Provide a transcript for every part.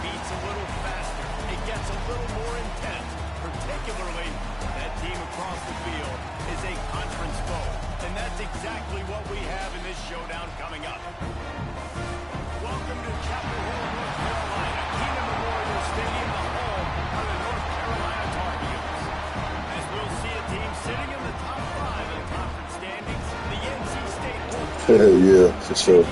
beats a little faster. It gets a little more intense. Particularly, that team across the field is a conference foe. And that's exactly what we have in this showdown coming up. Welcome to Chapel Hill, North Carolina. Keenan Memorial Stadium, the home of the North Carolina Tar Heels. As we'll see a team sitting in the top 5 of the conference standings, the NC State Wolfpack. Yeah, for sure.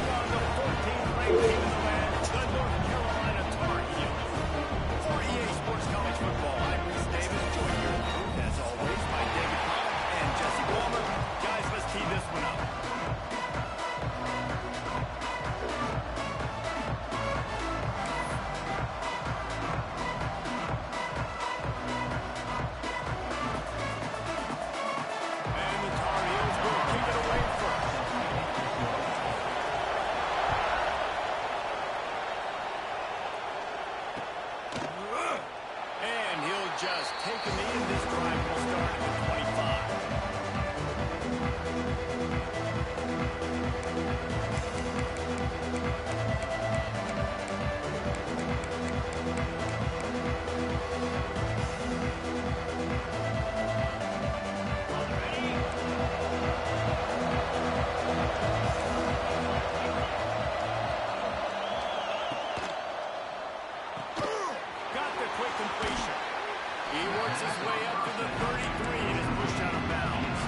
Just taking me in this drive will start at the 25. Got the quick completion. He works his way up to the 33 and is pushed out of bounds.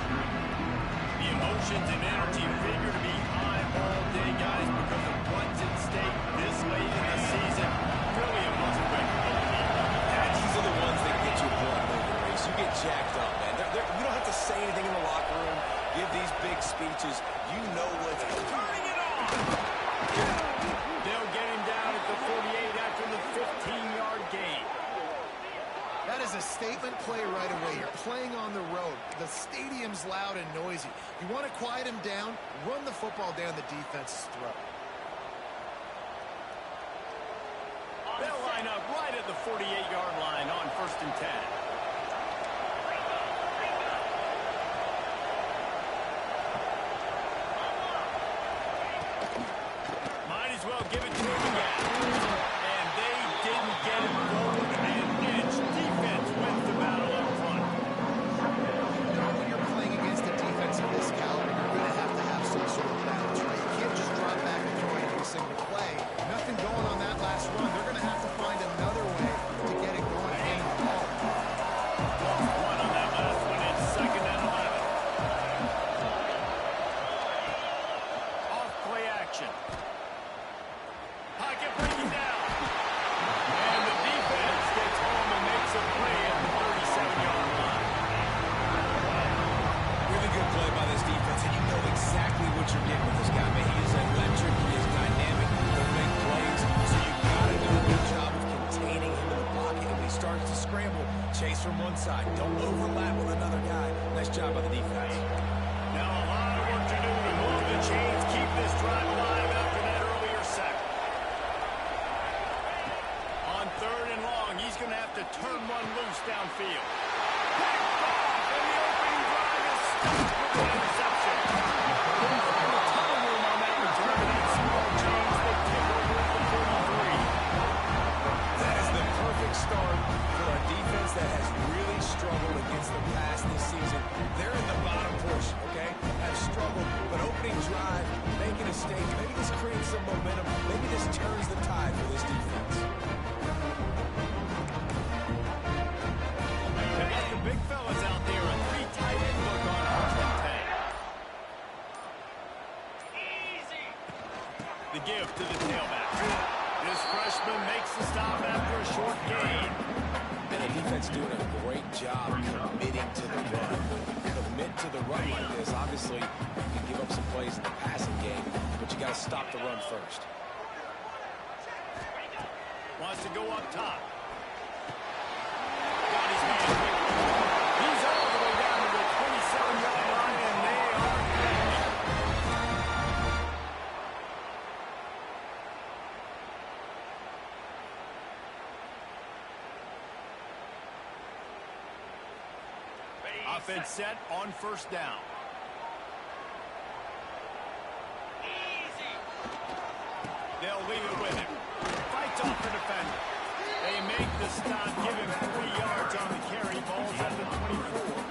The emotions and energy figure to be high all day, guys, because of what's at stake this late in the season. Really a must-win. Yeah, these are the ones that get you blood moving, Reese. You get jacked up, man. You don't have to say anything in the locker room. Give these big speeches. You know what's turning it on. They'll get him down at the 48 after the 15-yard gain. That is a statement play right away. You're playing on the road. The stadium's loud and noisy. You want to quiet him down, run the football down the defense's throat. They'll line up right at the 48-yard line on 1st and 10. Might as well give it to him again. And they didn't get it forward an inch. Defense wins the battle up front. When you're playing against a defense of this caliber, you're going to have some sort of balance, right? You can't just drop back and throw it every single play. Nothing going on that last run. They're going to have to find another way to get it going again. One on that last one. It's 2nd and 11. Off play action. Pocket breaking down. And the defense gets home and makes a play at the 37-yard line. Really good play by this defense, and you know exactly what you're getting with this guy, man. He is electric. He is dynamic. He'll make plays. So you've got to do a good job of containing him in the pocket. And when he starts to scramble, chase from one side. Don't overlap with another guy. Nice job by the defense. Now a lot of work to do to move the chains, keep this drive alive after that earlier sack. On 3rd and long, he's going to have to turn one loose downfield. Picked off, and the opening drive is stopped with an interception. Couldn't find the tunnel room on that return to that small chains. They take over at the 43. That is the perfect start for a defense that has really struggled against the pass this season. They're in the bottom portion, okay? Have struggled, but opening drive, making a statement. Maybe this creates some momentum. Maybe this turns the tide for this defense. They got the big fellas out there. A 3 tight end look on 1st and 10. The give to the tailback. This freshman makes the stop after a short gain. And the defense doing a great job committing to the run. Commit to the run like this. Obviously, you can give up some plays in the passing game, but you got to stop the run first. Wants to go up top. Got his man quick. He's all the way down to the 27-yard line, and they are finished. Offense set on 1st down. They'll leave it with him. Fights off the defender. They make the stop, give him 3 yards on the carry. Ball's at the 24.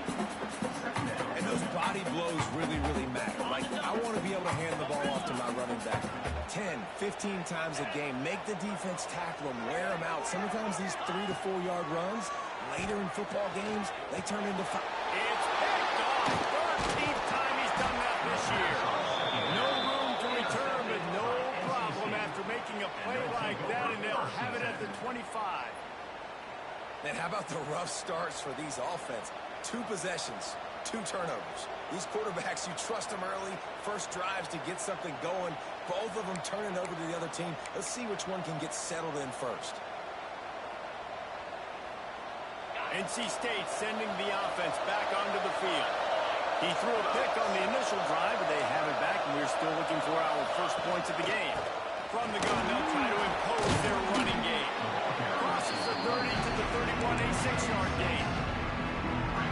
And those body blows really, really matter. Like, I want to be able to hand the ball off to my running back 10, 15 times a game. Make the defense tackle them, wear them out. Sometimes these 3 to 4 yard runs, later in football games, they turn into 5. It's picked off. 13th time he's done that this year. No room to return, but no problem after making a play like that, and they'll have it at the 25. And how about the rough starts for these offense? 2 possessions, 2 turnovers. These quarterbacks, you trust them early, first drives to get something going. Both of them turning over to the other team. Let's see which one can get settled in first. NC State sending the offense back onto the field. He threw a pick on the initial drive, but they have it back, and we're still looking for our first points of the game. From the gun, they'll try to impose their running game. Crosses the 30 to the 31, a 6-yard gain.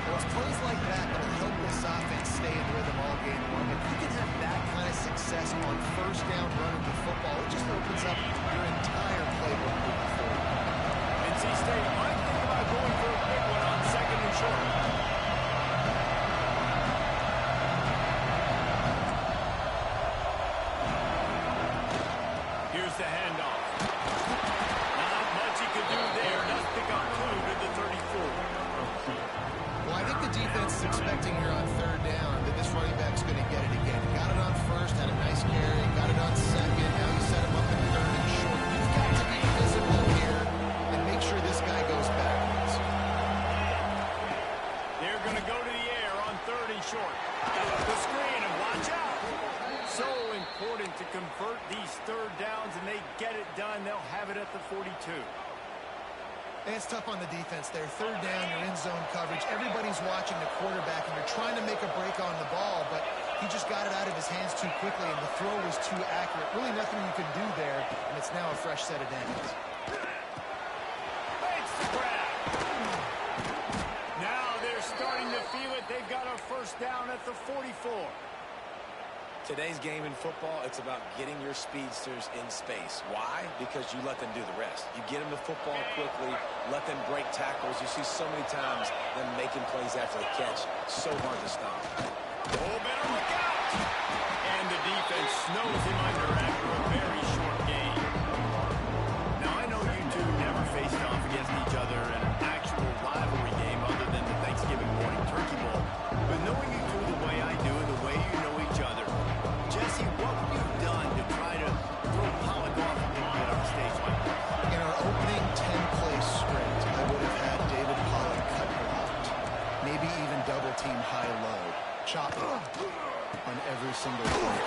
Well, it's plays like that that'll help this offense stay in rhythm all game long. If you can have that kind of success on first down running the football, it just opens up your entire playbook moving forward. NC State might think about going for a big one on 2nd and short. Here's the handoff. Not much he could do there. Does pick up 2 to the 34. Well, I think the defense is expecting here on 3rd down that this running back's going to get it again. Got it on 1st, had a nice carry, got it on 2nd. Now you set him up in 3rd and short. You've got to be visible here and make sure this guy goes backwards. They're going to go to the air on 3rd and short. The screen, and watch out. So important to convert these 3rd downs, and they get it done. They'll have it at the 42. And it's tough on the defense there. 3rd down, you're in zone coverage. Everybody's watching the quarterback, and you're trying to make a break on the ball, but he just got it out of his hands too quickly, and the throw was too accurate. Really nothing you can do there, and it's now a fresh set of downs. Makes the grab. Now they're starting to feel it. They've got a first down at the 44. Today's game in football, it's about getting your speedsters in space. Why? Because you let them do the rest. You get them the football quickly, let them break tackles. You see so many times them making plays after the catch. So hard to stop. Oh, better look out! And the defense snows him under after a very short game. Now, I know you two never faced off against each other in an actual rivalry game other than the Thanksgiving morning turkey bowl. But knowing you two the way I do and the way you know each other, Jesse, what have you done to try to throw Pollock off a little bit on stage like this? In our opening 10-play sprint, I would have had David Pollock cut blocked. Maybe even double-team high-low. Chop on every single play.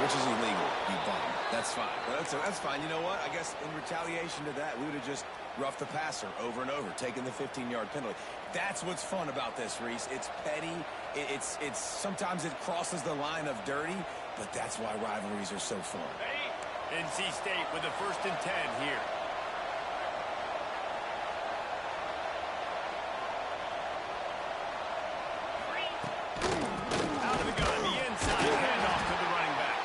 Which is illegal, you bum. That's fine. That's fine. You know what? I guess in retaliation to that, we would have just roughed the passer over and over, taking the 15-yard penalty. That's what's fun about this, Reese. It's petty. It's sometimes it crosses the line of dirty, but that's why rivalries are so fun. NC State with a 1st and 10 here. Out of the gun, the inside handoff to the running back.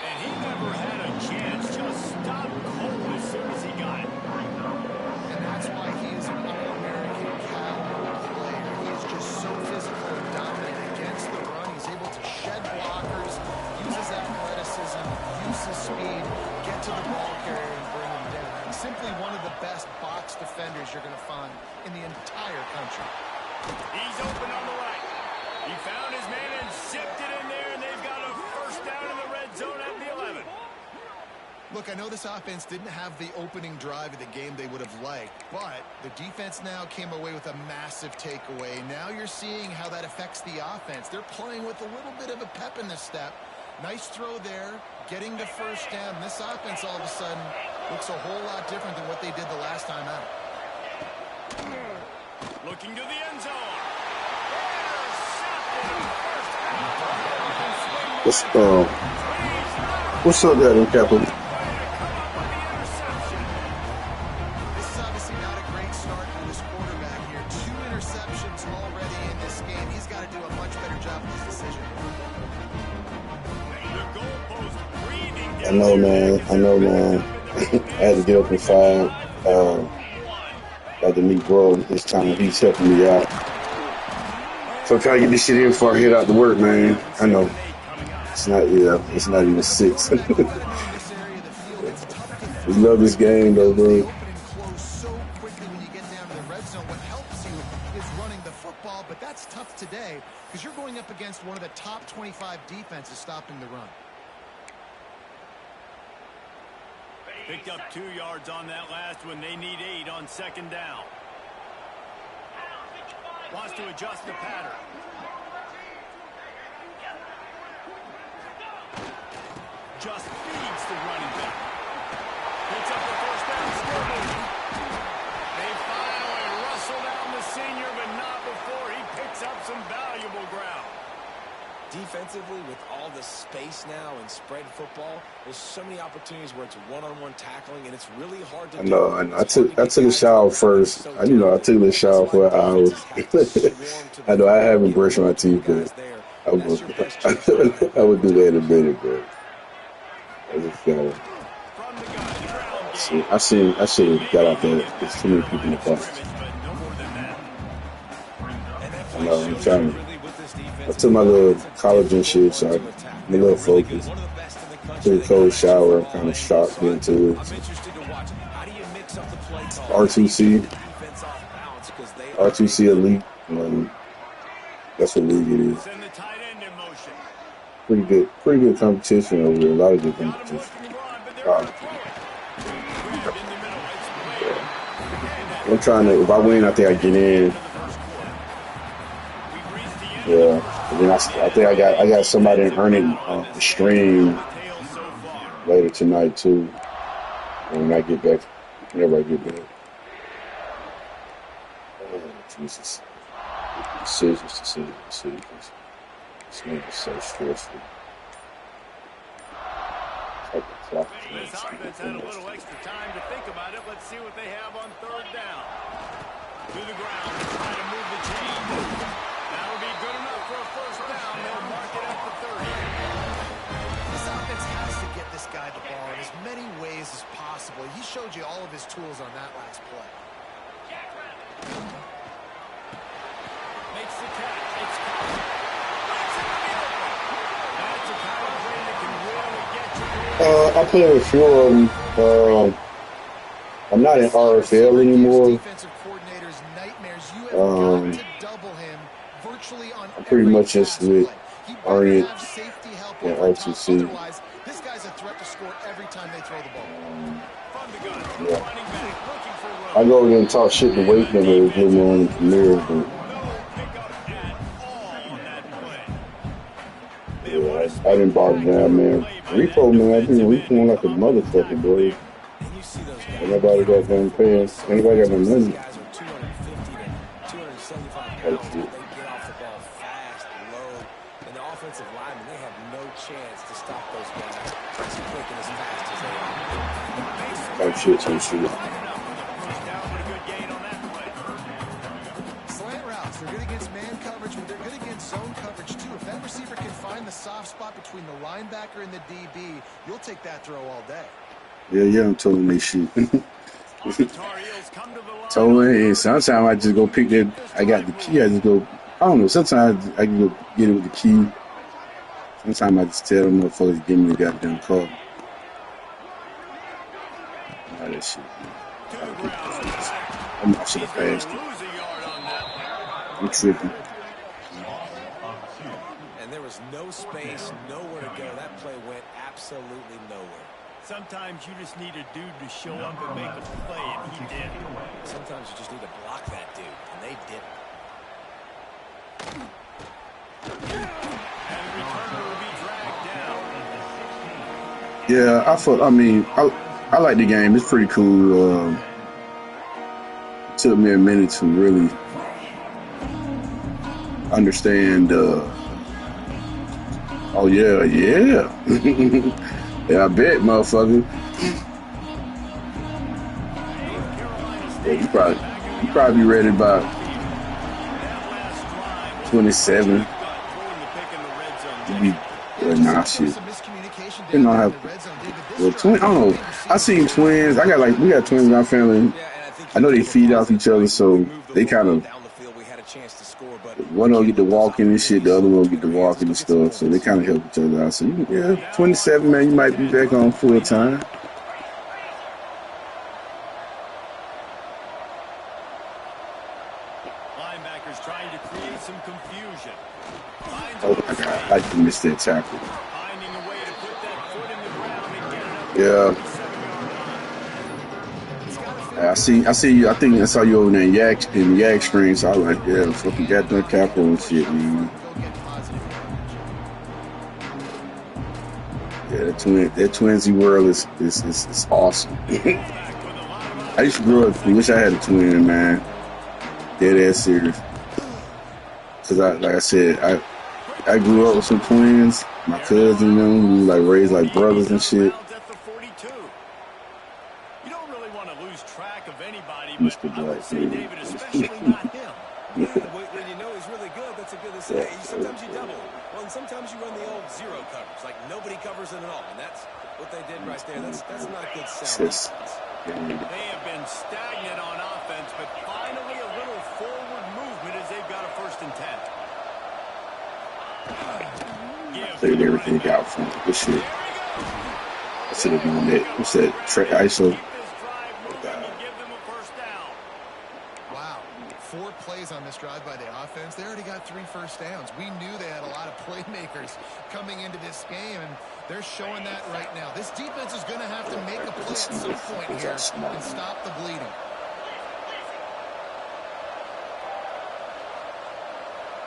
And he never had a chance, just stopped cold as soon as he got it. And that's why he is an All-American caliber player. He is just so physical and dominant against the run. He's able to shed blockers, uses athleticism, uses speed, get to the ball carrier and bring him down. He's simply one of the best box defenders you're going to find in the entire country. He's open on the right. He found his man and zipped it in there, and they've got a first down in the red zone at the 11. Look, I know this offense didn't have the opening drive of the game they would have liked, but the defense now came away with a massive takeaway. Now you're seeing how that affects the offense. They're playing with a little bit of a pep in the step. Nice throw there, getting the first down. This offense all of a sudden looks a whole lot different than what they did the last time out. Looking to the end zone. What's up, Adam Kaplan? This is obviously not a great start for this quarterback here. 2 interceptions already in this game. He's got to do a much better job with his decision. I know, man. I had to get up at 5. Got to meet bro this time. He's helping me out. So I'm trying to get this shit in before I head out to work, man. I know. It's not even 6. We love this game, though, bro. So quickly when you get down to the red zone. What helps you is running the football, but that's tough today because you're going up against one of the top 25 defenses stopping the run. Picked up 2 yards on that last one. They need 8 on 2nd down. Wants to adjust the pattern. Just feeds the running back. Picks up the first down. Still moving. They finally rustle down the senior, but not before he picks up some valuable ground. Defensively, with all the space now and spread football, there's so many opportunities where it's one-on-one tackling, and it's really hard to do. I know. I took a shower first. I took a shower for an hour. I know I haven't brushed my teeth, but I would do that in a minute, bro. I just gotta. See, I should have got out there. There's too many people in the box. I know. I'm trying to. I took my little collagen shit, so I'm a little focused. Took a cold shower, kind of shocked into it. R2C Elite. That's what league it is. Pretty good competition over there. A lot of good competition. I'm trying to. If I win, I think I get in. Yeah. And then I think I got somebody earning the stream later tonight too. When I get back, whenever I get back. Oh, Jesus. Decisions. This game is so stressful. Like the clock. This offense had a little extra time to think about it. Let's see what they have on 3rd down. To the ground, trying to move the chain. That'll be good enough for a first down. They'll mark it at the 30. This offense has to get this guy the ball in as many ways as possible. He showed you all of his tools on that last play. Makes the catch. It's caught. That's a kind of play that can really get you. I play with a few of them. I'm not in RFL anymore. I'm pretty much just with Arnie and R2C. This guy's a threat to score every time they throw the ball. Yeah. I go over there and talk shit to wait them and give me on the mirror. But yeah, I didn't bother down, man. Repo, man, I've been repoing like a motherfucker, boy. Ain't nobody got them paying. Anybody got no money. Oh, shit. Type shit, some shit. Slant routes, they're good against man coverage, but they're good against zone coverage too. If that receiver can find the soft spot between the linebacker and the DB, you'll take that throw all day. Yeah, I'm telling they shit. Totally, and sometimes I just go pick that. I got the key. I just go. I don't know. Sometimes I can go get it with the key. Sometimes I just tell them motherfuckers give me the goddamn car. All that shit. I should have passed it. I'm tripping. And there was no space, nowhere to go. That play went absolutely nowhere. Sometimes you just need a dude to show up and make a play, and he did. Sometimes you just need to block that dude, and they didn't. And the returner will be dragged down. Yeah, I like the game. It's pretty cool. It took me a minute to really understand. Oh yeah. Yeah, I bet, motherfucker. Yeah, you probably be ready about 27. You be nah shit. Didn't know how. Well, I don't know. I seen twins. We got twins in our family. I know they feed off each other, so they kind of one will get to walk in and shit, the other one will get to walk in and stuff. So they kind of help each other out. So yeah, 27, man, you might be back on full time. Linebackers trying to create some confusion. Oh my God, I missed that tackle. Finding a way to put that foot in the ground and get it up. Yeah. I see. I think I saw you over there in yak screen. So I was like, yeah, fucking got that capital and shit, man. Yeah, that twinsy world is awesome. I used to grow up. I wish I had a twin, man. Dead ass serious. Cause like I said, I grew up with some twins. My cousin and them, we like raised like brothers and shit. Mr. Black, David, especially not him. Yeah, when you know he's really good, that's a good to say. Sometimes you double, well, and sometimes you run the old zero coverage, like nobody covers it at all, and that's what they did right there. That's not a good sound defense. They have been stagnant on offense, but finally a little forward movement as they've got a 1st and 10. Played everything out from this shit. I should have been that. What's that? ISO. 4 plays on this drive by the offense. They already got 3 first downs. We knew they had a lot of playmakers coming into this game, and they're showing that right now. This defense is going to have to make a play at some point here and stop the bleeding.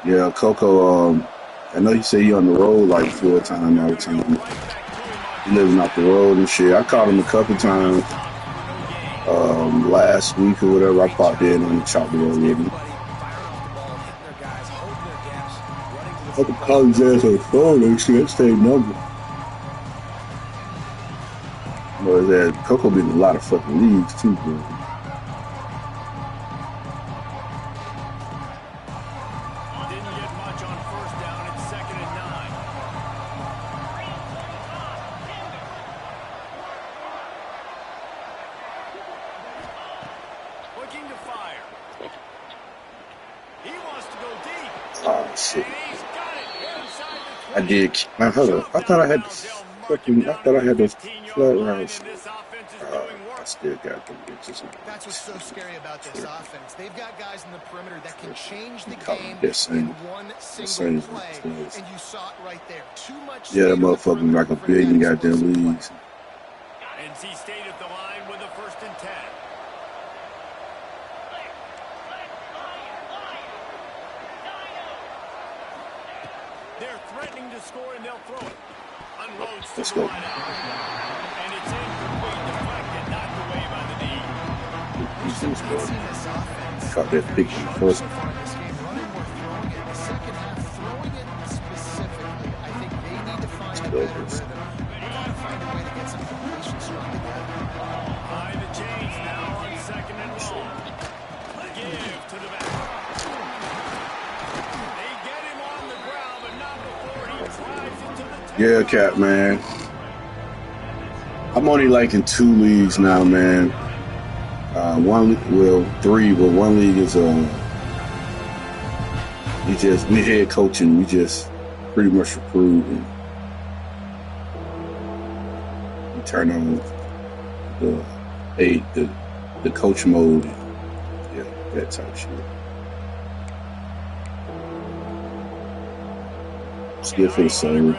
Yeah, Coco, I know you say he on the road like full time all the time. He living off the road and shit. I caught him a couple times. Last week or whatever, I popped in and chopped it over with him. I could call his ass on the phone and shit. That's the number. But that Coco been in a lot of fucking leagues too, bro. Didn't get much on 1st down. It's 2nd and 9. Looking to fire. He wants to go deep. Oh shit. And he's got it inside the 20. I did. Man, hold up. I thought I had those flat routes. I still got them bitches. That's what's so scary about this offense. They've got guys in the perimeter that can change the game in one single play, and you saw it right there. Too much. Yeah, that motherfucker like a billion goddamn leagues. NC State at the line with a 1st and 10. They're threatening to score, and they'll throw it. Unloads to the line out. And it's incomplete, deflected, knocked away by the knee. Caught that big one first. Running more, throwing it in the second half, throwing it specifically. I think they need to find a better rhythm. They got to find a way to get some completion strung together. Behind the chains now on 2nd and long. Give to the back. They get him on the ground, but not before he drives it to the tail. Yeah, Cap, man. I'm only like in 2 leagues now, man. 3, but 1 league is we head coaching. We just pretty much recruit and we turn on the coach mode. Yeah, that type of shit. It's good for the soul.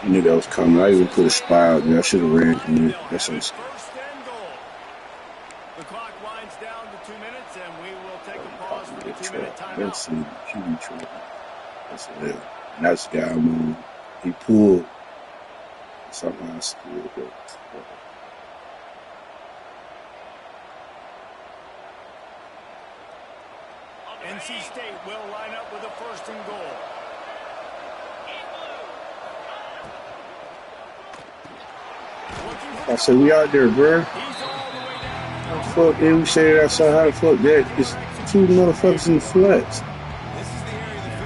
I knew that was coming. I even put a spy out there. I should have ran from it. That's so scary. The clock winds down to 2 minutes, and we will take a pause for the 2-minute timeout. Let's see the QB trap. That's it. And that's the guy I'm on. He pulled something else. NC State will line up with a 1st and goal. I said, we out there, bro. Fuck, and we say it outside. How the fuck that? It's 2 motherfuckers in the flats. This is the area of the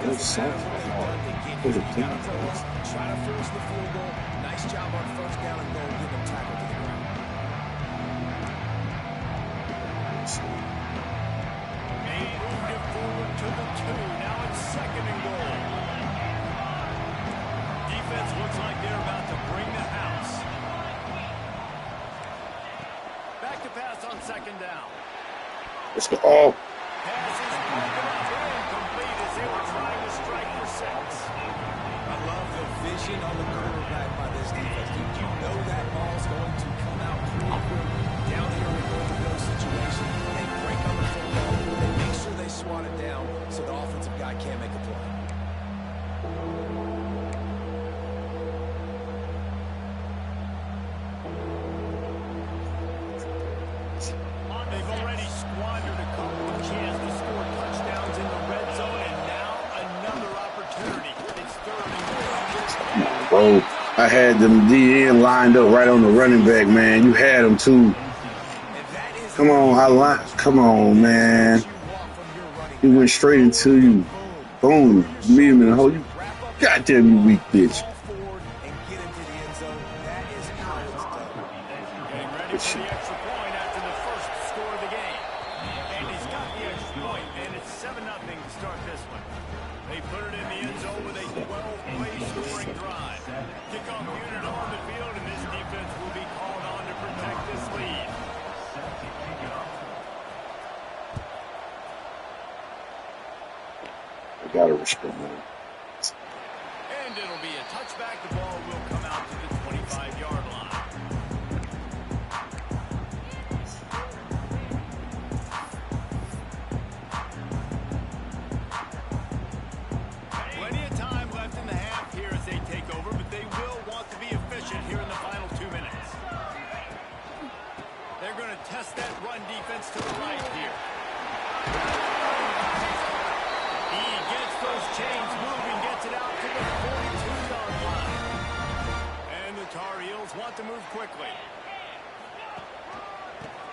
because no matter what they've done, they get you got to throw up, try to force the field goal. Nice job on first down and goal, get them tackled to the ground. They moved it forward to the 2. Now it's 2nd and goal. Defense looks like they're about to bring the house. Back to pass on 2nd down. Let's go. Oh. Pass is broken up and incomplete as they were trying to strike for 6. I love the vision on the quarterback by this defense. You know that ball's going to come out pretty quick down here in the go situation. They break on the football. They make sure they swat it down so the offensive guy can't make a play. They've already squandered a couple of chances to score touchdowns in the red zone, and now another opportunity. It's 3rd and goal. Bro, I had them DN lined up right on the running back, man. You had them too. Come on, come on, man. He went straight into you. Boom. Meet him in the hole. You goddamn you weak bitch. Getting ready for the extra point after the first score of the game. And he's got the extra point, and it's 7-0 to start this one. They put it in the end zone with a 12-play scoring drive. Kickoff unit on the field, and this defense will be called on to protect this lead. I gotta respect that. And it'll be a touchback. The ball will come out to the 25-yard line. Plenty of time left in the half here as they take over, but they will want to be efficient here in the final 2 minutes. They're going to test that run defense to the right here. He gets those chains moving, gets it out to the 42-yard line. And the Tar Heels want to move quickly.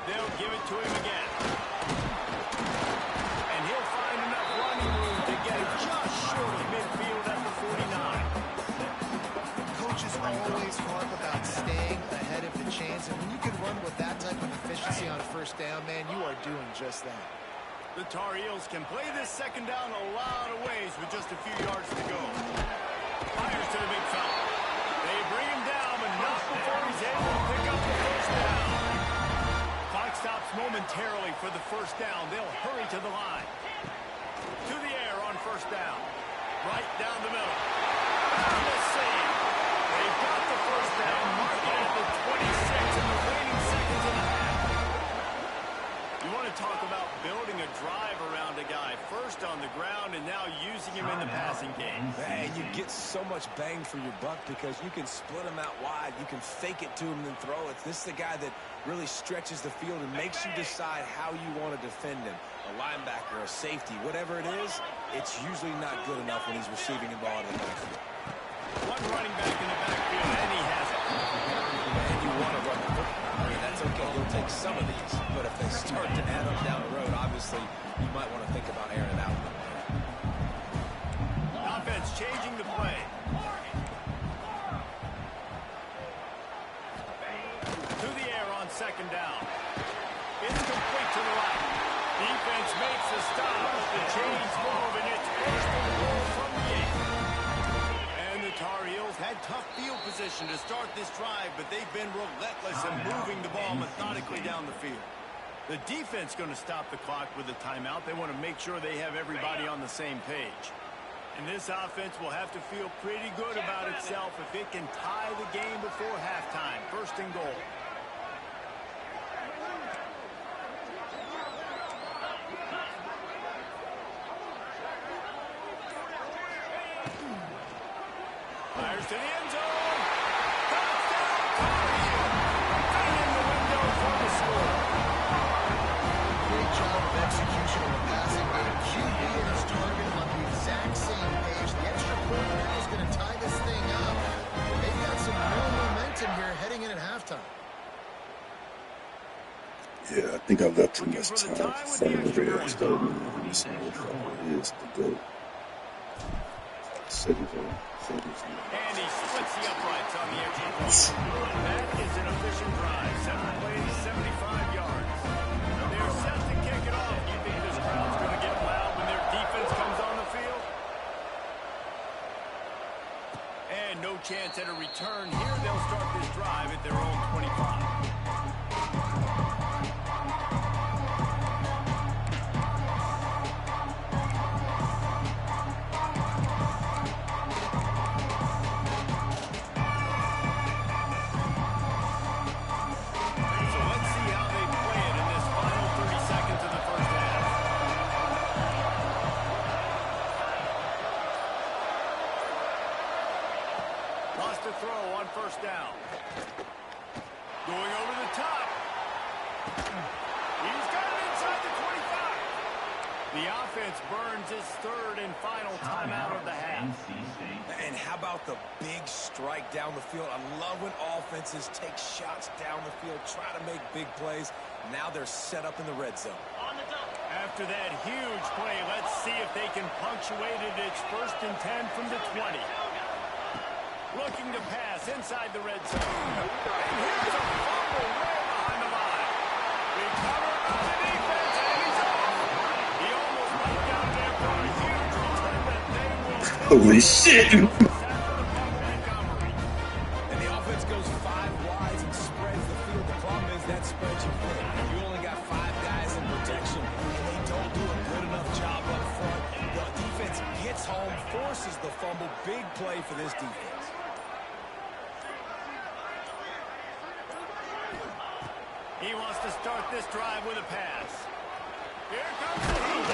They'll give it to him again. And he'll find enough running room to get just short of midfield at the 49. Coaches always harp about staying ahead of the chains, and when you can run with that type of efficiency on 1st down, man, you are doing just that. The Tar Heels can play this 2nd down a lot of ways with just a few yards to go. Fires to the big fella. They bring him down, but not before he's able to pick up the 1st down. Clock stops momentarily for the 1st down. They'll hurry to the line. To the air on 1st down. Right down the middle. The save. They've got the 1st down, marking at the 26 in the waning seconds of the half. You want to talk about building a drive around a guy, first on the ground and now using him in the passing game. Man, you get so much bang for your buck because you can split him out wide. You can fake it to him and then throw it. This is the guy that really stretches the field and makes you decide how you want to defend him. A linebacker, a safety, whatever it is, it's usually not good enough when he's receiving the ball in the backfield. One running back in the backfield, and he has it. And you want to run the football. I mean, that's okay. You'll take some of these. But if they start to add up down the road, obviously, you might want to think about airing it out. Offense changing the play. To the air on 2nd down. It's complete to the right. Defense makes the stop, but the chains move, and it's 1st and goal from the 8. And the Tar Heels had tough field position to start this drive, but they've been relentless in moving the ball methodically down the field. The defense going to stop the clock with a timeout. They want to make sure they have everybody on the same page. And this offense will have to feel pretty good about itself if it can tie the game before halftime. 1st and goal. Fires to the end zone. Touchdown, Tar Heels. Right in the window for the score. Great job of execution on the passing game. QB and his target on the exact same page. The extra point now is going to tie this thing up. They've got some real momentum here heading in at halftime. Yeah, I think I've got too much time for the rest of it. This is to go. And he splits the uprights on the edge of the post. That is an efficient drive. 7 plays, 75 yards. They're set to kick it off. You think this crowd's going to get loud when their defense comes on the field? And no chance at a return here. They'll start this drive at their own 25. First down. Going over the top. He's got it inside the 25. The offense burns its third and final timeout of the half. And how about the big strike down the field? I love when offenses take shots down the field, try to make big plays. Now they're set up in the red zone. After that huge play, let's see if they can punctuate it. It's 1st and 10 from the 20. Looking to pass inside the red zone. And here's a fumble way behind the line. Recovered by the defense, and he's off. He almost went down there for a huge return that they will take. Holy shit! And the offense goes 5 wides and spreads the field. The problem is that spreads you thin. You only got 5 guys in protection, and they don't do a good enough job up front. The defense gets home, forces the fumble. Big play for this defense. He wants to start this drive with a pass. Here comes the heat.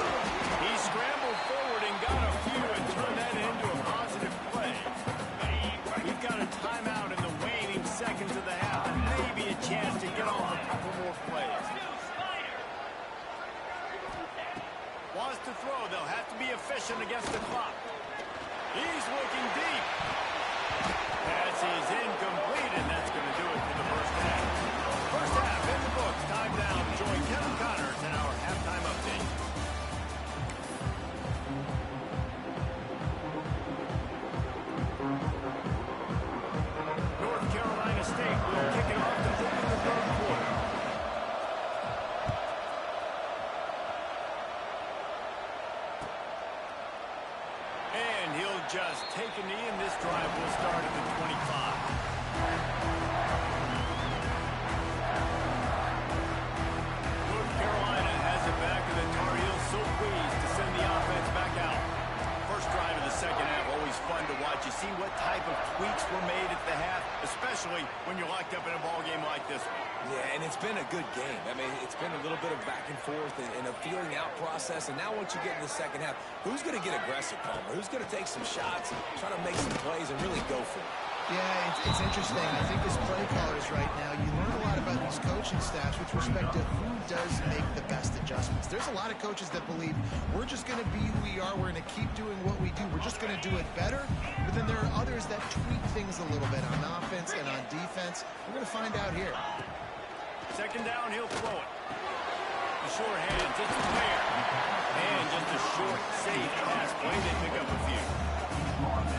He scrambled forward and got a few and turned that into a positive play. We've got a timeout in the waning seconds of the half and maybe a chance to get off a couple more plays. Wants to throw. They'll have to be efficient against the clock. He's looking deep. Pass is incomplete, and that's going to do it for the first half. First half in the books. Time down. Join Kevin Connors in our halftime update. North Carolina State will kick it off to open the third quarter. And he'll just take a knee, and this drive will start at the 25. So pleased to send the offense back out. First drive of the second half, always fun to watch. You see what type of tweaks were made at the half, especially when you're locked up in a ball game like this one. Yeah, and it's been a good game. I mean, it's been a little bit of back and forth and a feeling out process. And now once you get in the second half, who's going to get aggressive, Palmer? Who's going to take some shots, try to make some plays, and really go for it? Yeah, it's interesting. I think as play callers right now, you learn a lot about these coaching staffs with respect to who does make the best adjustments. There's a lot of coaches that believe we're just going to be who we are. We're going to keep doing what we do. We're just going to do it better. But then there are others that tweak things a little bit on offense and on defense. We're going to find out here. Second down, he'll throw it. The short hands, it's clear. And just a short, safe pass play. They pick up a few.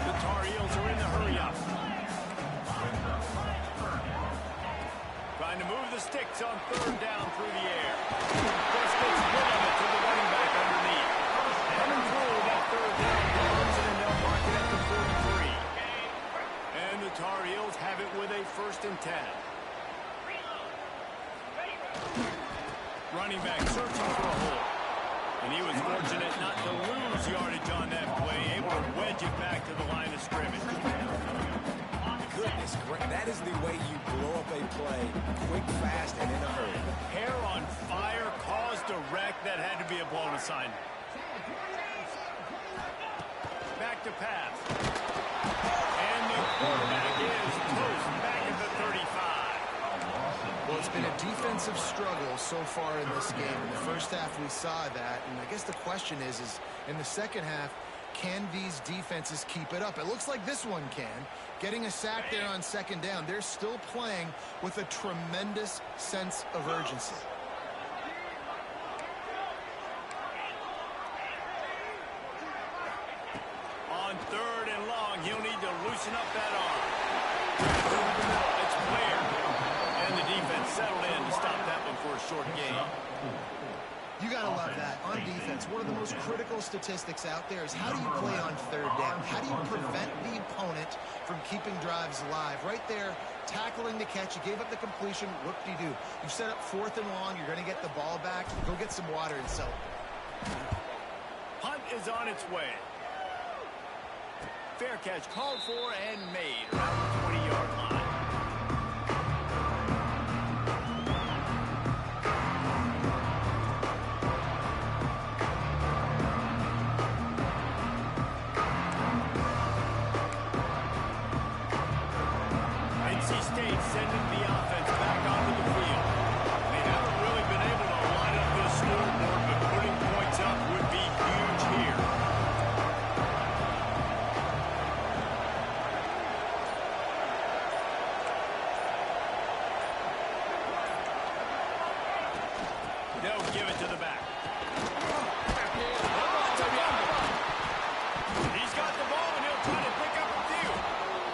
The Tar Heels are in the hurry-up. Trying to move the sticks on third down through the air. First gets rid of it to the running back underneath. Coming through that third down, Robinson, and they'll mark it at the 43. And the Tar Heels have it with a 1st and 10. Running back searching for a hole. And he was fortunate not to lose yardage on that play, able to wedge it back to the line of scrimmage. Goodness, that is the way you blow up a play, quick, fast, and in a hurry. Hair on fire, caused a wreck. That had to be a blown assignment. Back to pass. And the quarterback is toast back at the 35. Well, it's been a defensive struggle so far in this game. In the first half, we saw that. And I guess the question is in the second half, can these defenses keep it up? It looks like this one can. Getting a sack there on second down. They're still playing with a tremendous sense of urgency. On On 3rd and long, he'll need to loosen up that arm. It's clear. And the defense settled in to stop that one for a short gain. You got to love that. On defense, one of the most critical statistics out there is how do you play on 3rd down? How do you prevent the opponent from keeping drives alive? Right there, tackling the catch. You gave up the completion. Whoop-de-doo. You've set up 4th and long. You're going to get the ball back. Go get some water and celebrate. Punt is on its way. Fair catch called for and made around the 20-yard line. NC State sending the offense back onto the field. They haven't really been able to line up this scoreboard, but putting points up would be huge here. They'll give it to the back. He's got the ball, and he'll try to pick up a few.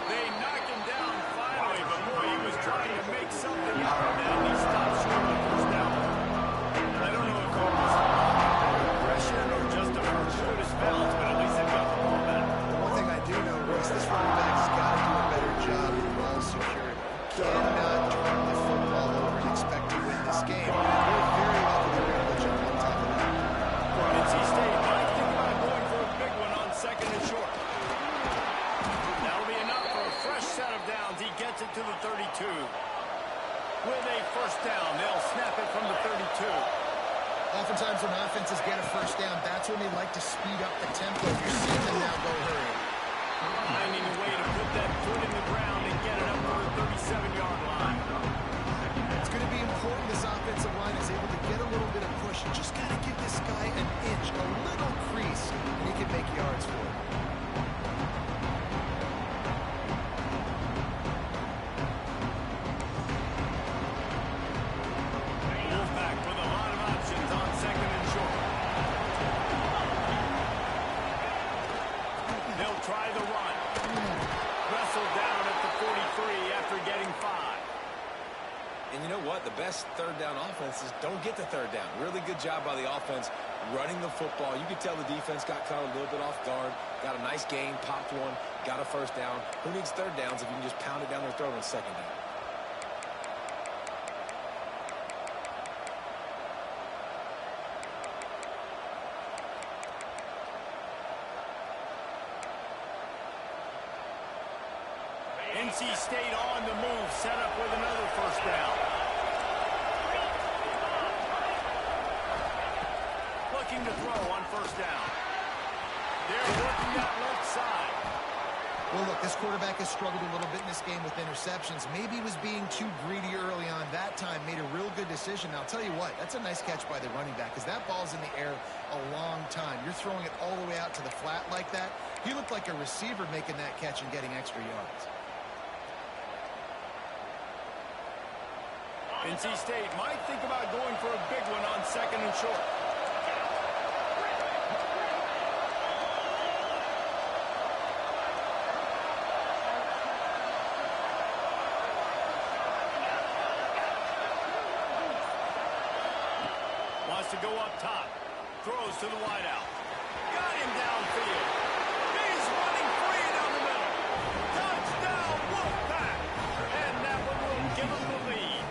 They knock him down finally, but boy, he was trying to make something out of that, and he stopped short of the first down. I don't know if it was aggression or just a fortuitous balance, but at least they got the ball back. One thing I do know, Royce, this running back's got to do a better job with ball security. Cannot turn the football over and expect to win this game. They're very lucky they were able to jump on top of that. NC State might think about going for a big one on 2nd and short. That'll be enough for a fresh set of downs. He gets it to the 32. With a first down, they'll snap it from the 32. Oftentimes when offenses get a first down, that's when they like to speed up the tempo. You're seeing them now go hurry. Finding a way to put that foot in the ground and get it up to the 37-yard line. It's going to be important this offensive line is able to get a little bit of push. You just got to give this guy an inch, a little crease, and he can make yards for it. Wolfpack with a lot of options on 2nd and short. They'll try the run. Wrestled down at the 43 after getting 5. And you know what? The best 3rd down offenses don't get the 3rd down. Really good job by the offense running the football. You could tell the defense got caught a little bit off guard. Got a nice gain, popped one, got a first down. Who needs 3rd downs if you can just pound it down their throat on 2nd down? NC State on the move, set up with another first down. Looking to throw on first down. They're working that left side. Well, look, this quarterback has struggled a little bit in this game with interceptions. Maybe he was being too greedy early on that time, made a real good decision. Now, I'll tell you what, that's a nice catch by the running back because that ball's in the air a long time. You're throwing it all the way out to the flat like that. He looked like a receiver making that catch and getting extra yards. NC State might think about going for a big one on 2nd and short. Wants to go up top. Throws to the wideout. Got him downfield. He's running free down the middle. Touchdown, Wolfpack. And that one will give him the lead.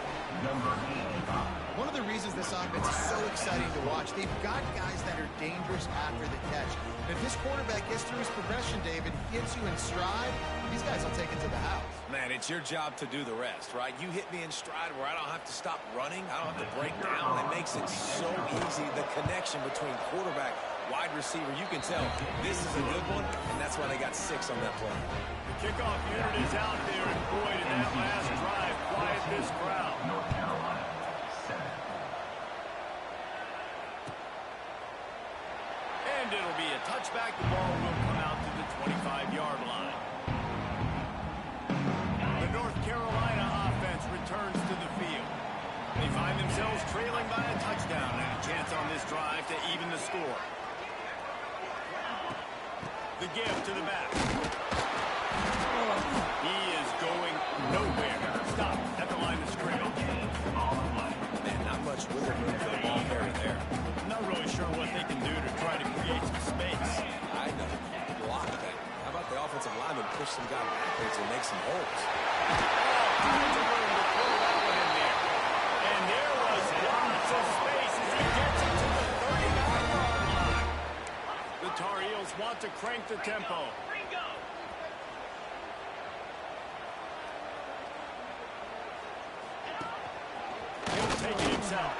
One of the reasons this offense is so exciting to watch, they've got guys that are dangerous after the catch. And if this quarterback gets through his progression, David, gets you in stride, these guys will take it to the house. Man, it's your job to do the rest, right? You hit me in stride where I don't have to stop running. I don't have to break down. It makes it so easy. The connection between quarterback, wide receiver, you can tell this is a good one, and that's why they got 6 on that play. The kickoff unit is out there, and boy, did that last drive quiet this crowd. North Carolina, 7. And it'll be a touchback. The ball will come out to the 25-yard line. The North Carolina offense returns to the field. They find themselves trailing by a touchdown and a chance on this drive to even the score. The give to the back. He is going nowhere. Stop at the line of scrimmage. Man, not much wiggle room for the ball carrier there. I'm not really sure what they can do to try to create some space. I know. Block that. How about the offensive lineman push some guy backwards and make some holes? Tons of room to throw that one in there. And there was lots of space as he gets it to the 39-yard line. The Tar Heels want to crank the tempo. He'll take it himself.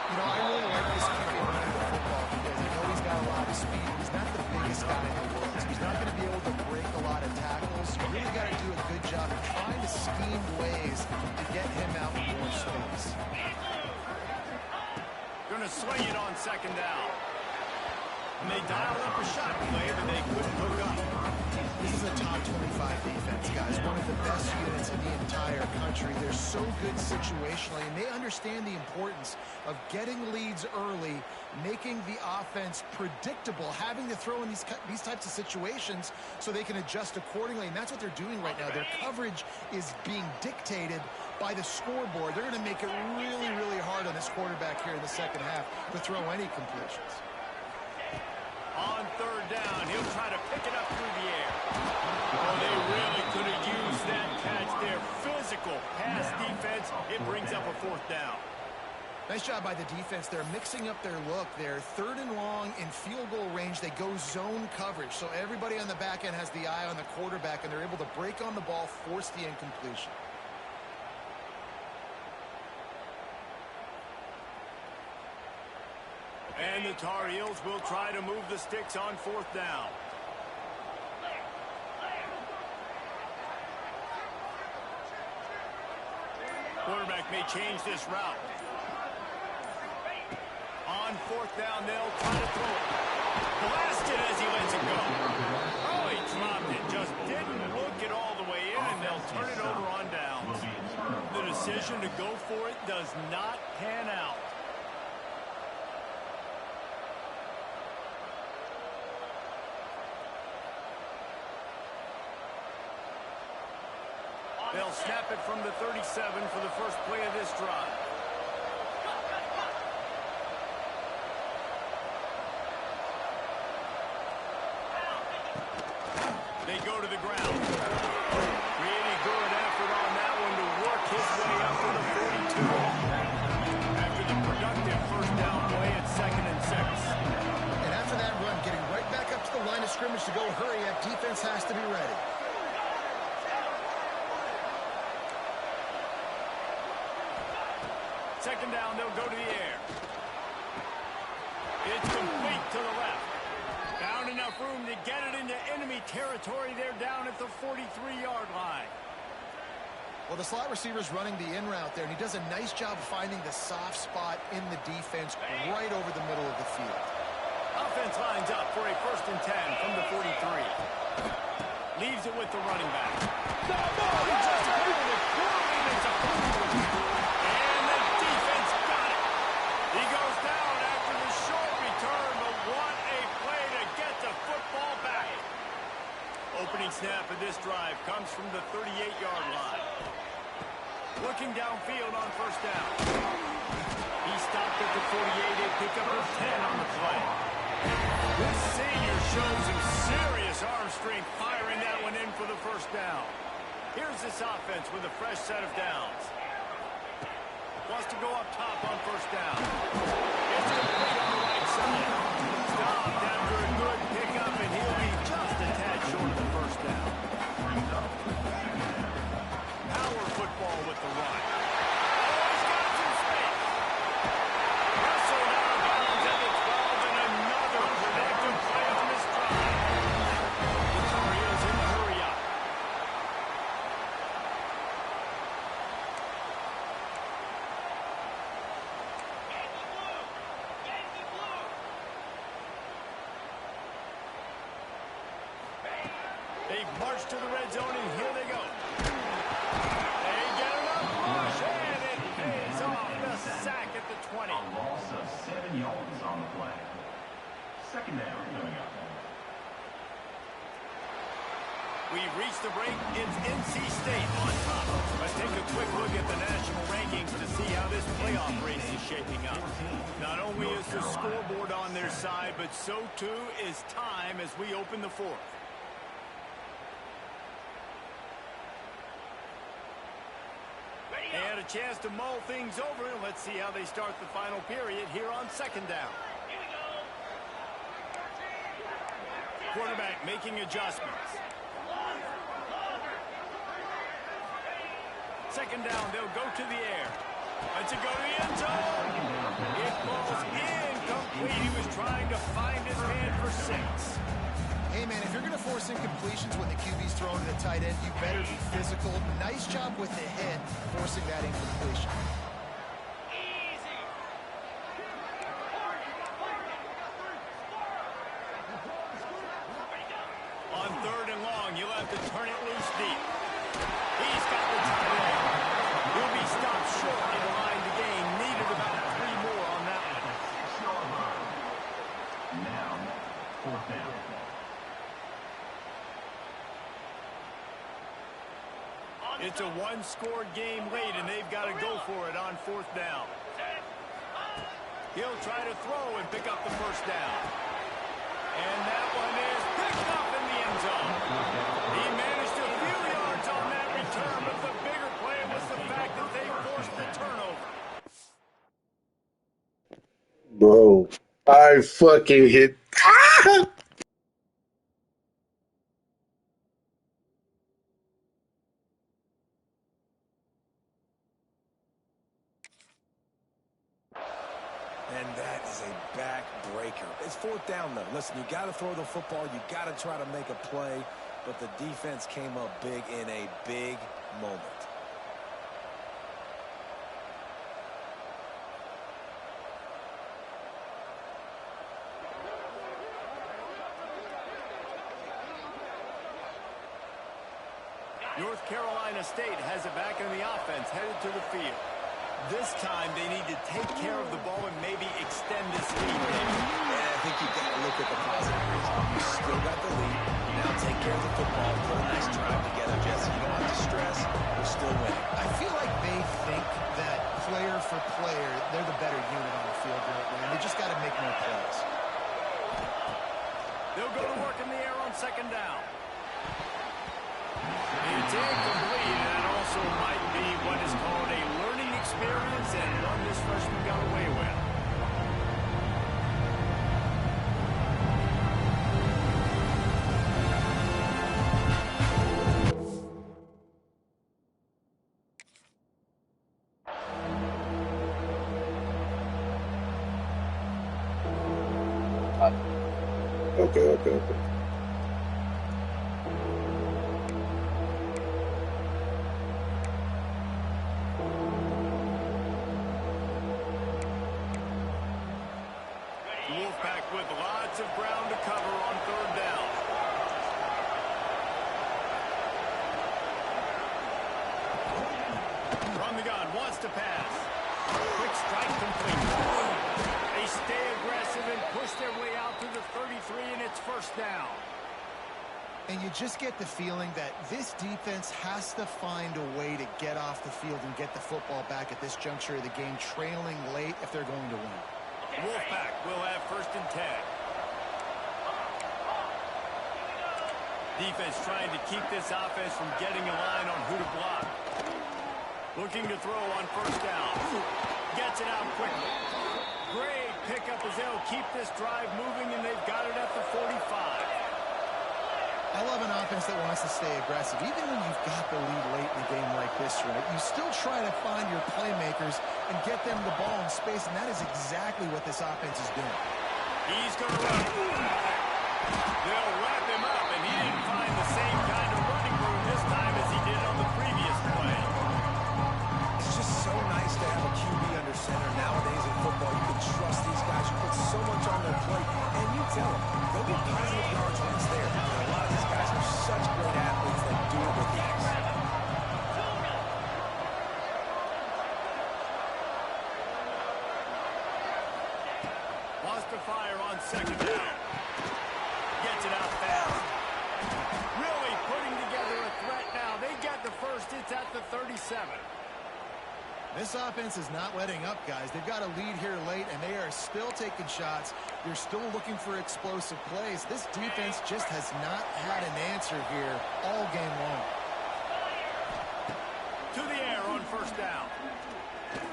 You know, I really like this QB running the football because I know he's got a lot of speed. He's not the biggest guy in the world, so he's not going to be able to break a lot of tackles. You really got to do a good job of trying to scheme ways to get him out in more space. Going to swing it on second down. And they dialed up a shot play, but they couldn't hook up. This is a top 25 defense, guys. One of the best units in the entire country. They're so good situationally, and they understand the importance of getting leads early, making the offense predictable, having to throw in these types of situations so they can adjust accordingly, and that's what they're doing right now. Their coverage is being dictated by the scoreboard. They're going to make it really, really hard on this quarterback here in the second half to throw any completions. On third down, he'll try to pick it up through the air. Oh, they really could have used that catch there. Physical pass defense. It brings up a fourth down. Nice job by the defense. They're mixing up their look. They're third and long in field goal range. They go zone coverage. So everybody on the back end has the eye on the quarterback, and they're able to break on the ball, force the incompletion. And the Tar Heels will try to move the sticks on fourth down. Quarterback may change this route. On fourth down, they'll try to throw it. Blasted as he lets it go. Oh, he dropped it. Just didn't look it all the way in, and they'll turn it over on downs. The decision to go for it does not pan out. They'll snap it from the 37 for the first play of this drive. They go to the ground. Really good effort on that one to work his way up to the 42. After the productive first down play at 2nd and 6. And after that run, getting right back up to the line of scrimmage to go hurry up, defense has to be ready. Second down, they'll go to the air. It's complete to the left. Found enough room to get it into enemy territory. They're down at the 43-yard line. Well, the slot receiver's running the in route there, and he does a nice job finding the soft spot in the defense right over the middle of the field. Offense lines up for a 1st and 10 from the 43. Leaves it with the running back. He just handled it poorly, and it's a fumble. And the defense got it. He goes down after the short return, but what a play to get the football back. Opening snap of this drive comes from the 38-yard line. Looking downfield on first down. He stopped at the 48 and picked up a 10 on the play. This senior shows some serious arm strength firing that one in for the first down. Here's this offense with a fresh set of downs. Wants to go up top on first down. It's complete on the right side. Stopped after a good pickup, and he'll be just a tad short of the first down. Power football with the run. Oh, he's got some space. Wrestled out of bounds at the 12, and another productive play on this drive. The Tar Heels in the hurry up. They march to the red zone, and here they go. They get enough push, and it pays off. The sack at the 20. A loss of 7 yards on the play. Second down coming up. We've reached the break. It's NC State on top. Let's take a quick look at the national rankings to see how this playoff race is shaping up. Not only is the scoreboard on their side, but so too is time as we open the fourth. And a chance to mull things over. Let's see how they start the final period here on second down. Quarterback making adjustments. Second down, they'll go to the air. Let's it go to the end zone. It falls incomplete. He was trying to find his man for 6. Hey, man, if you're going to force incompletions when the QB's throwing to the tight end, you better be physical. Nice job with the hit, forcing that incompletion. On third and long, you'll have to turn it loose deep. He's got the tight end. He'll be stopped short of the line to gain. Needed about 3 more on that one. Now, fourth down. It's a one-score game late, and they've got to go for it on fourth down. He'll try to throw and pick up the first down. And that one is picked up in the end zone. He managed a few yards on that return, but the bigger play was the fact that they forced the turnover. Bro, I fucking hit. Ah! And that is a back-breaker. It's fourth down, though. Listen, you got to throw the football. You got to try to make a play. But the defense came up big in a big moment. North Carolina State has it back in the offense, headed to the field. This time, they need to take care of the ball and maybe extend this lead. Yeah, I think you've got to look at the positive reason. You still got the lead. Now take care of the football. Put a nice drive together, Jesse. You don't have to stress. We're still winning. I feel like they think that player for player, they're the better unit on the field right now. They just got to make more plays. They'll go to work in the air on second down. It's incomplete, and that also might be what is called a learning experience and one this freshman got away with. Okay. Wolfpack with lots of ground to cover on third down. From the gun, wants to pass. Quick strike complete. They stay aggressive and push their way out to the 33, and it's first down. And you just get the feeling that this defense has to find a way to get off the field and get the football back at this juncture of the game, trailing late if they're going to win. Wolfpack will have first and 10. Defense trying to keep this offense from getting a line on who to block. Looking to throw on first down. Gets it out quickly. Great pickup as they'll keep this drive moving, and they've got it at the 45. I love an offense that wants to stay aggressive. Even when you've got the lead late in a game like this, right, you still try to find your playmakers and get them the ball in space, and that is exactly what this offense is doing. He's going to run. They'll wrap him up, and he didn't find the same kind of running room this time as he did on the previous play. It's just so nice to have a QB under center. Nowadays in football, you can trust these guys. You put so much on their plate, and you tell them, go get positive yards when it's there. And a lot of these guys are such great athletes that do it with ease. Wants to fire on second down. Gets it out fast. Really putting together This offense is not letting up, guys. They've got a lead here late, and they are still taking shots. They're still looking for explosive plays. This defense just has not had an answer here all game long. To the air on first down.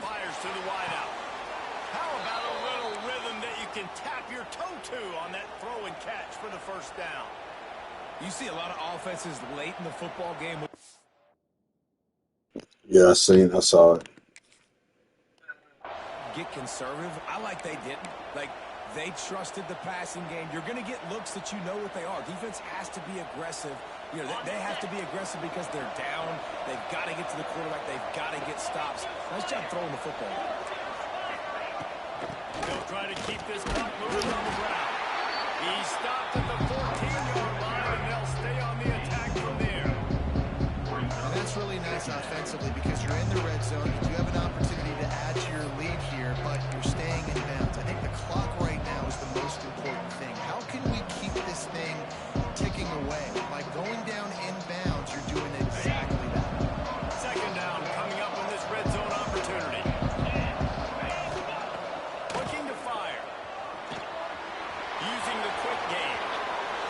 Fires to the wideout. How about a little rhythm that you can tap your toe to on that throw and catch for the first down? You see a lot of offenses late in the football game. Yeah, I saw it. Get conservative. I like they didn't. Like, they trusted the passing game. You're going to get looks that you know what they are. Defense has to be aggressive. You know, they have to be aggressive because they're down. They've got to get to the quarterback. They've got to get stops. Nice job throwing the football. They'll try to keep this clock moving on the ground. He stopped at the 14-yard line, and they'll stay on the attack from there. And that's really nice offensively because you're in the red zone. You do have an opportunity to add to your lead here, but you're staying in bounds. I think the clock right now is the most important thing. How can we keep this thing ticking away? By going down in bounds, you're doing exactly that. Second down coming up on this red zone opportunity. Looking to fire. Using the quick game.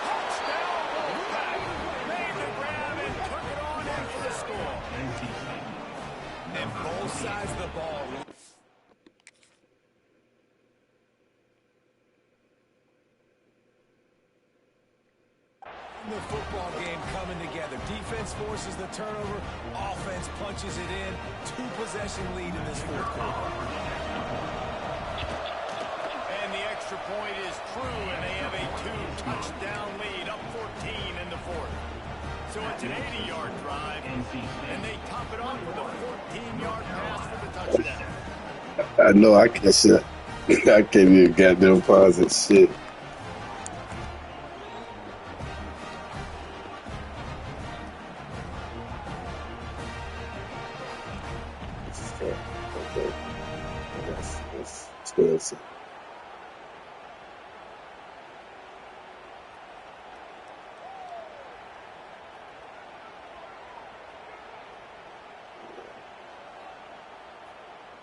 Touchdown, Wolfpack. Made the grab and took it on in for the score. And both sides of the ball. The football game coming together. Defense forces the turnover. Offense punches it in. 2-possession lead in this fourth quarter. And the extra point is true, and they have a 2-touchdown lead, up 14 in the fourth. So it's an 80-yard drive, and they top it off with a 14-yard pass for the touchdown. I know I can't even goddamn pause that shit. Okay. Let's go ahead.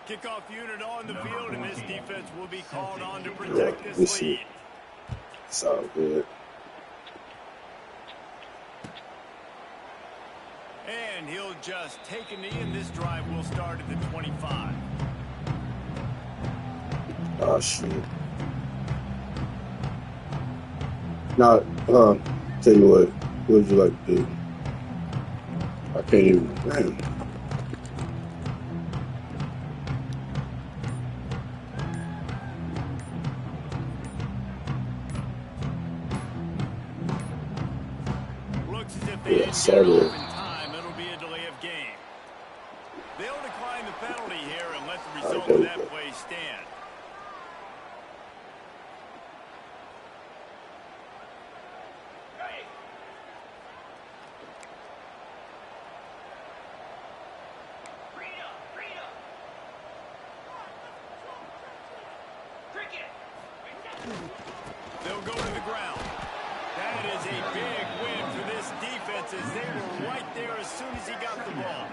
Kickoff unit on the field, and this defense will be called on to protect this lead. It's all good. And he'll just take a knee, and this drive will start at the 25. Oh, shit. Now, tell you what would you like to do? I can't even, man. Looks as if they didn't get it off in time. It'll be a delay of game. They'll decline the penalty here and let the result of that play stand. They'll go to the ground. That is a big win for this defense as they were right there as soon as he got the ball.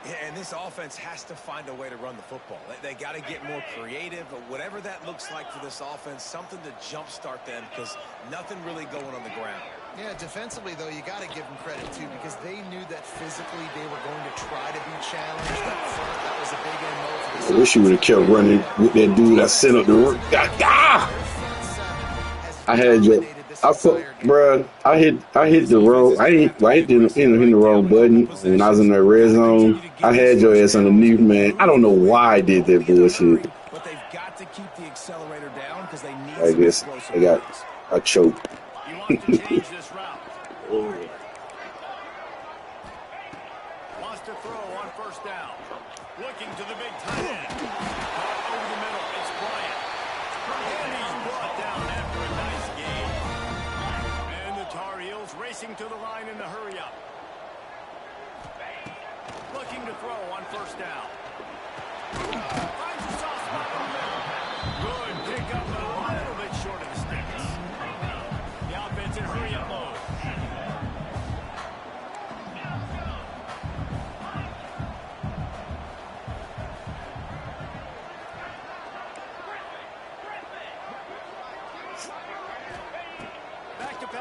Yeah, and this offense has to find a way to run the football. They got to get more creative, but whatever that looks like for this offense, something to jumpstart them because nothing really going on the ground. Yeah, defensively, though, you got to give them credit, too, because they knew that physically they were going to try to be challenged up front. That was a big MO for this. I wish you would have kept running with that dude I sent up the road. I had your, bruh, I hit the wrong, I hit the wrong button when I was in that red zone. I had your ass underneath, man. I don't know why I did that bullshit. But they've got to keep the accelerator down because they need I guess I choked. He wants to change this route. Wants to throw on first down. Looking to the big tight end. Over the middle, it's Bryant. And he's brought down after a nice game. And the Tar Heels racing to the line in the hurry-up. Looking to throw on first down. Finds a soft spot in the middle. Good pick up, but a little bit short of the sticks. The offense in hurry-up mode.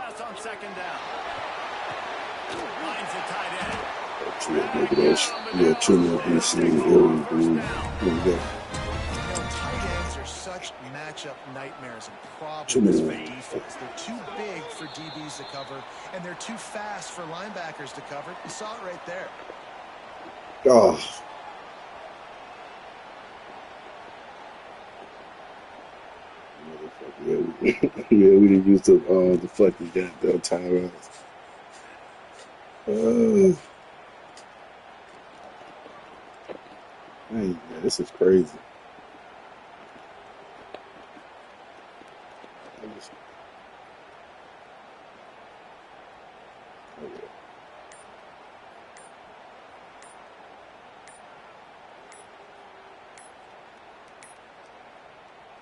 pass on second down. Finds the tight end. Yeah, two more in the city. Tight ends are such matchup nightmares and Two problems more. for defense. They're too big for DBs to cover, and they're too fast for linebackers to cover. You saw it right there. Oh. Yeah, we didn't use the fucking goddamn timeouts. Man, this is crazy.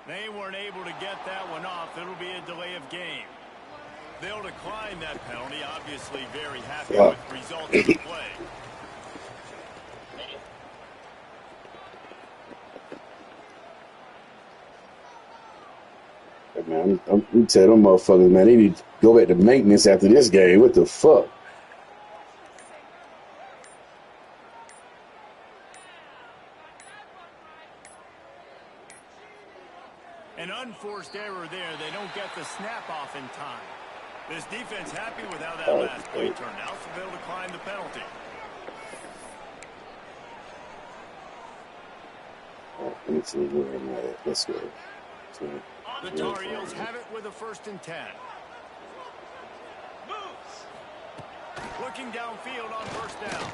They weren't able to get that one off. It'll be a delay of game. They'll decline that penalty. Obviously very happy with the results of the play. Hey, man, I'm telling them motherfuckers, man, they need to go back to maintenance after this game. What the fuck? An unforced error there. They don't get the snap off in time. This defense happy with how that last play turned out, so they'll decline the penalty. Let's see where I'm at. Let's go. The Tar Heels have it with a 1st and 10. Looking downfield on 1st down.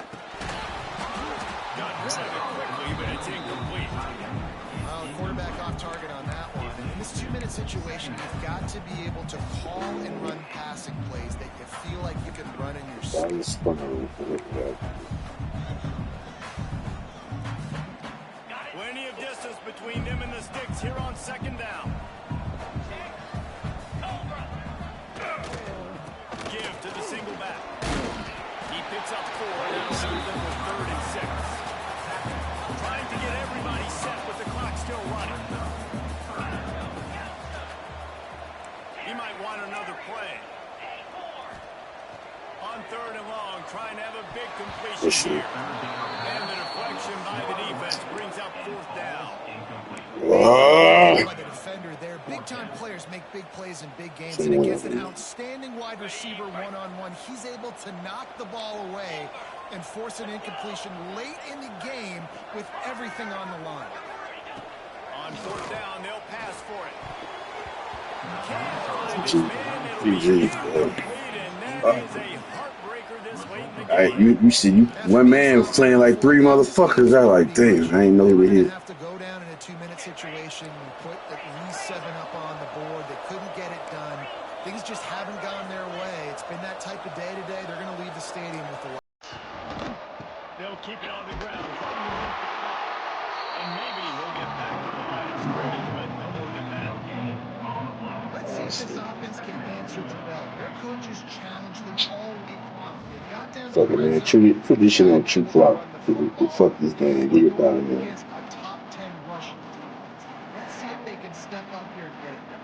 Got rid of it quickly, but it's incomplete. Well, the quarterback off target on that one. In this 2-minute situation, you've got to be able to call and run passing plays that you feel like you can run in your sleep. Plenty of distance between them and the sticks here on 2nd down. Give to the single back. He picks up 4, and that'll leave them with 3rd and 6. Trying to get everybody set with the clock still running. He might want another play. On 3rd and long, trying to have a big completion here. And the deflection by the defense brings up 4th down. By the defender there. Big-time players make big plays in big games, and against an outstanding wide receiver one-on-one, he's able to knock the ball away and force an incompletion late in the game with everything on the line. On 4th down, they'll pass for it. Can't find his man. It'll be incomplete, and that is a heartbreaker this late in the game. You see, one man playing like 3 motherfuckers. I like, damn, I ain't know he was here. Have to go down in a 2-minute situation and put at least 7 up on the board. They couldn't get it done. Things just haven't gone their way. It's been that type of day today. They're going to leave the stadium with the. They'll keep it on the ground. And maybe he'll get back to the line of scrimmage, but no more than that. Let's see if this offense can answer the bell. Their coaches challenged them all week long. They got down Fuck it, man. Put this shit on True Clock. Fuck this game. Get it down, man. Against a top 10 rushing defense. Let's see if they can step up here and get it done.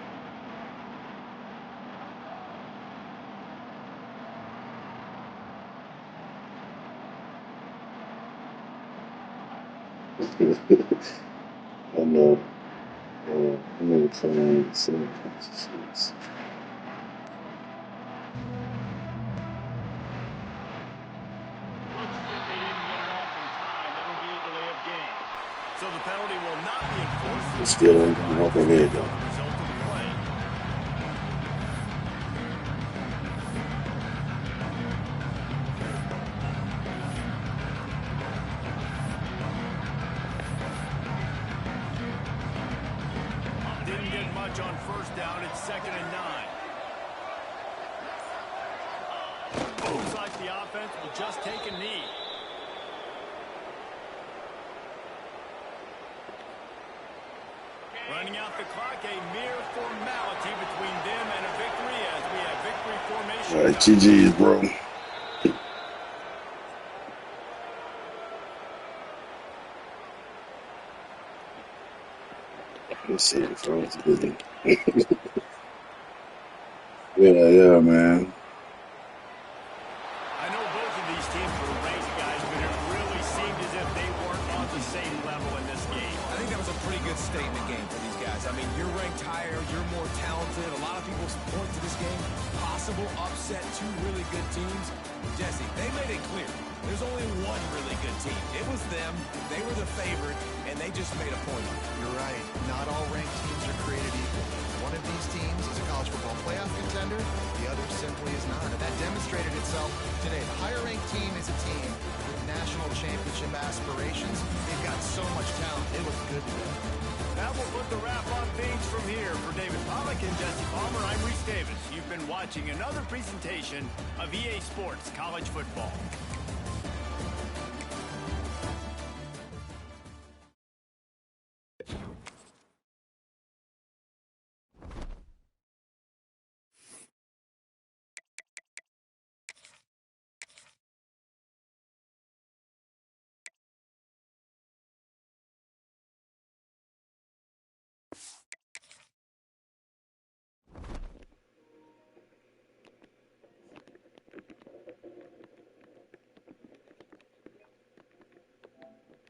I know. I'm gonna try and see. So the penalty will not be enforced. It's still on off of it, though. Result of the play. Didn't get much on 1st down. It's 2nd and 9. Looks like the offense will just take a knee. Running out the clock, a mere formality between them and a victory as we have victory formation. All right, GG's, bro. Let's see if I was good. Yeah, man. I know both of these teams were ranked, guys, but it really seemed as if they weren't on the same level in this game. I think that was a pretty good statement game for these guys. I mean, you're ranked higher, you're more talented. A lot of people point to this game. Possible upset, two really good teams. Jesse, they made it clear. There's only one really good team. It was them. They were the favorite, and they just made a point of it. You're right. Not all ranked teams are created equal. One of these teams is a college football playoff contender. The other simply is not. And that demonstrated itself today. The higher-ranked team is a team with national championship aspirations. They've got so much talent. It looked good today. That will put the wrap on things from here. For David Pollack and Jesse Palmer, I'm Reese Davis. You've been watching another presentation of EA Sports College Football.